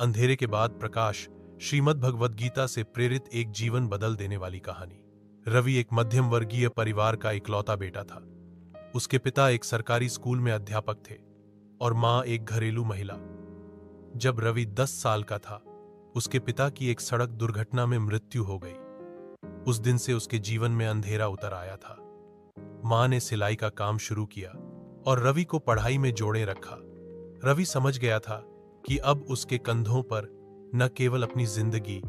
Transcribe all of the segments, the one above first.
अंधेरे के बाद प्रकाश, श्रीमद् भगवद गीता से प्रेरित एक जीवन बदल देने वाली कहानी। रवि एक मध्यम वर्गीय परिवार का इकलौता बेटा था। उसके पिता एक सरकारी स्कूल में अध्यापक थे और मां एक घरेलू महिला। जब रवि 10 साल का था, उसके पिता की एक सड़क दुर्घटना में मृत्यु हो गई। उस दिन से उसके जीवन में अंधेरा उतर आया था। मां ने सिलाई का काम शुरू किया और रवि को पढ़ाई में जोड़े रखा। रवि समझ गया था कि अब उसके कंधों पर न केवल अपनी जिंदगी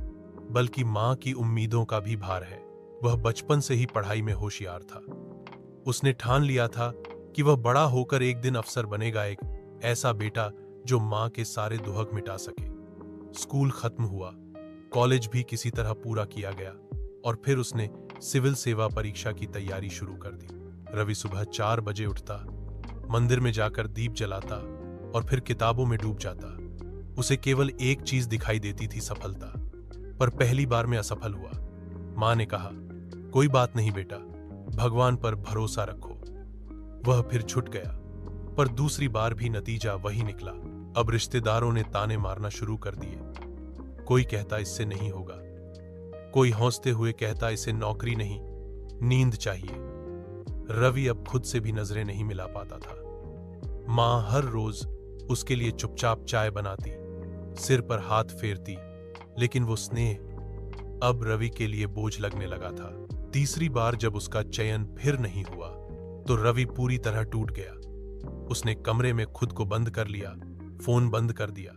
बल्कि मां की उम्मीदों का भी भार है। वह बचपन से ही पढ़ाई में होशियार था। उसने ठान लिया था कि वह बड़ा होकर एक दिन अफसर बनेगा, एक ऐसा बेटा जो मां के सारे दुहक मिटा सके। स्कूल खत्म हुआ, कॉलेज भी किसी तरह पूरा किया गया और फिर उसने सिविल सेवा परीक्षा की तैयारी शुरू कर दी। रवि सुबह 4 बजे उठता, मंदिर में जाकर दीप जलाता और फिर किताबों में डूब जाता। उसे केवल एक चीज दिखाई देती थी, सफलता। पर पहली बार में असफल हुआ। मां ने कहा, कोई बात नहीं बेटा, भगवान पर भरोसा रखो। वह फिर छूट गया, पर दूसरी बार भी नतीजा वही निकला। अब रिश्तेदारों ने ताने मारना शुरू कर दिए। कोई कहता इससे नहीं होगा, कोई हंसते हुए कहता इसे नौकरी नहीं, नींद चाहिए। रवि अब खुद से भी नजरें नहीं मिला पाता था। मां हर रोज उसके लिए चुपचाप चाय बनाती, सिर पर हाथ फेरती, लेकिन वो स्नेह अब रवि के लिए बोझ लगने लगा था। तीसरी बार जब उसका चयन फिर नहीं हुआ तो रवि पूरी तरह टूट गया। उसने कमरे में खुद को बंद कर लिया, फोन बंद कर दिया,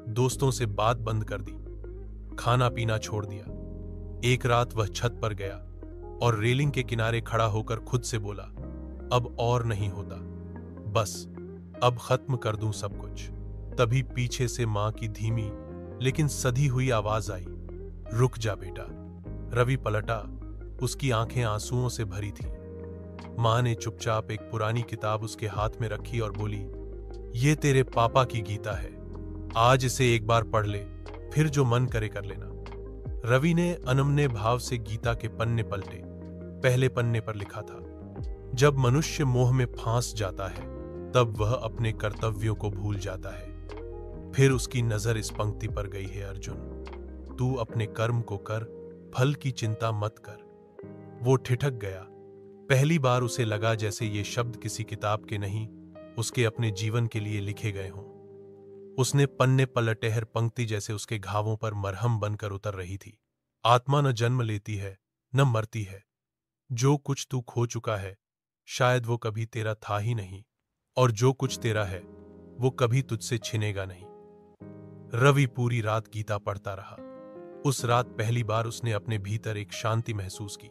दोस्तों से बात बंद कर दी, खाना पीना छोड़ दिया। एक रात वह छत पर गया और रेलिंग के किनारे खड़ा होकर खुद से बोला, अब और नहीं होता, बस अब खत्म कर दूं सब कुछ। तभी पीछे से मां की धीमी लेकिन सधी हुई आवाज आई, रुक जा बेटा। रवि पलटा, उसकी आंखें आंसुओं से भरी थीं। मां ने चुपचाप एक पुरानी किताब उसके हाथ में रखी और बोली, ये तेरे पापा की गीता है, आज इसे एक बार पढ़ ले, फिर जो मन करे कर लेना। रवि ने अनमने भाव से गीता के पन्ने पलटे। पहले पन्ने पर लिखा था, जब मनुष्य मोह में फांस जाता है तब वह अपने कर्तव्यों को भूल जाता है। फिर उसकी नजर इस पंक्ति पर गई है, अर्जुन तू अपने कर्म को कर, फल की चिंता मत कर। वो ठिठक गया। पहली बार उसे लगा जैसे ये शब्द किसी किताब के नहीं, उसके अपने जीवन के लिए लिखे गए हों। उसने पन्ने पलटे, हर पंक्ति जैसे उसके घावों पर मरहम बनकर उतर रही थी। आत्मा न जन्म लेती है न मरती है। जो कुछ तू खो चुका है शायद वो कभी तेरा था ही नहीं, और जो कुछ तेरा है वो कभी तुझसे छिनेगा नहीं। रवि पूरी रात गीता पढ़ता रहा। उस रात पहली बार उसने अपने भीतर एक शांति महसूस की।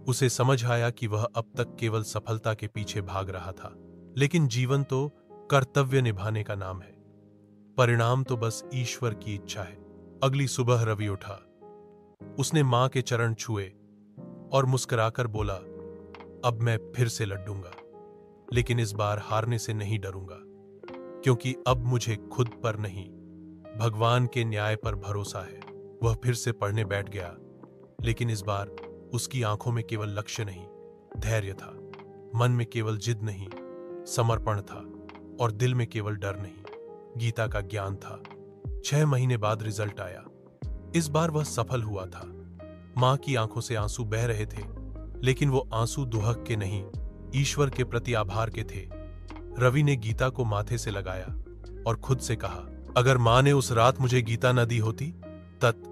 उसे समझ आया कि वह अब तक केवल सफलता के पीछे भाग रहा था, लेकिन जीवन तो कर्तव्य निभाने का नाम है, परिणाम तो बस ईश्वर की इच्छा है। अगली सुबह रवि उठा। उसने मां के चरण छुए और मुस्कुराकर बोला, अब मैं फिर से लड़ूंगा, लेकिन इस बार हारने से नहीं डरूंगा, क्योंकि अब मुझे खुद पर नहीं, भगवान के न्याय पर भरोसा है। वह फिर से पढ़ने बैठ गया, लेकिन इस बार उसकी आंखों में केवल लक्ष्य नहीं, धैर्य था। मन में केवल जिद नहीं, समर्पण था, और दिल में केवल डर नहीं, गीता का ज्ञान था। 6 महीने बाद रिजल्ट आया। इस बार वह सफल हुआ था। मां की आंखों से आंसू बह रहे थे, लेकिन वो आंसू दुहक के नहीं, ईश्वर के प्रति आभार के थे। रवि ने गीता को माथे से लगाया और खुद से कहा, अगर मां ने उस रात मुझे गीता न दी होती, तत्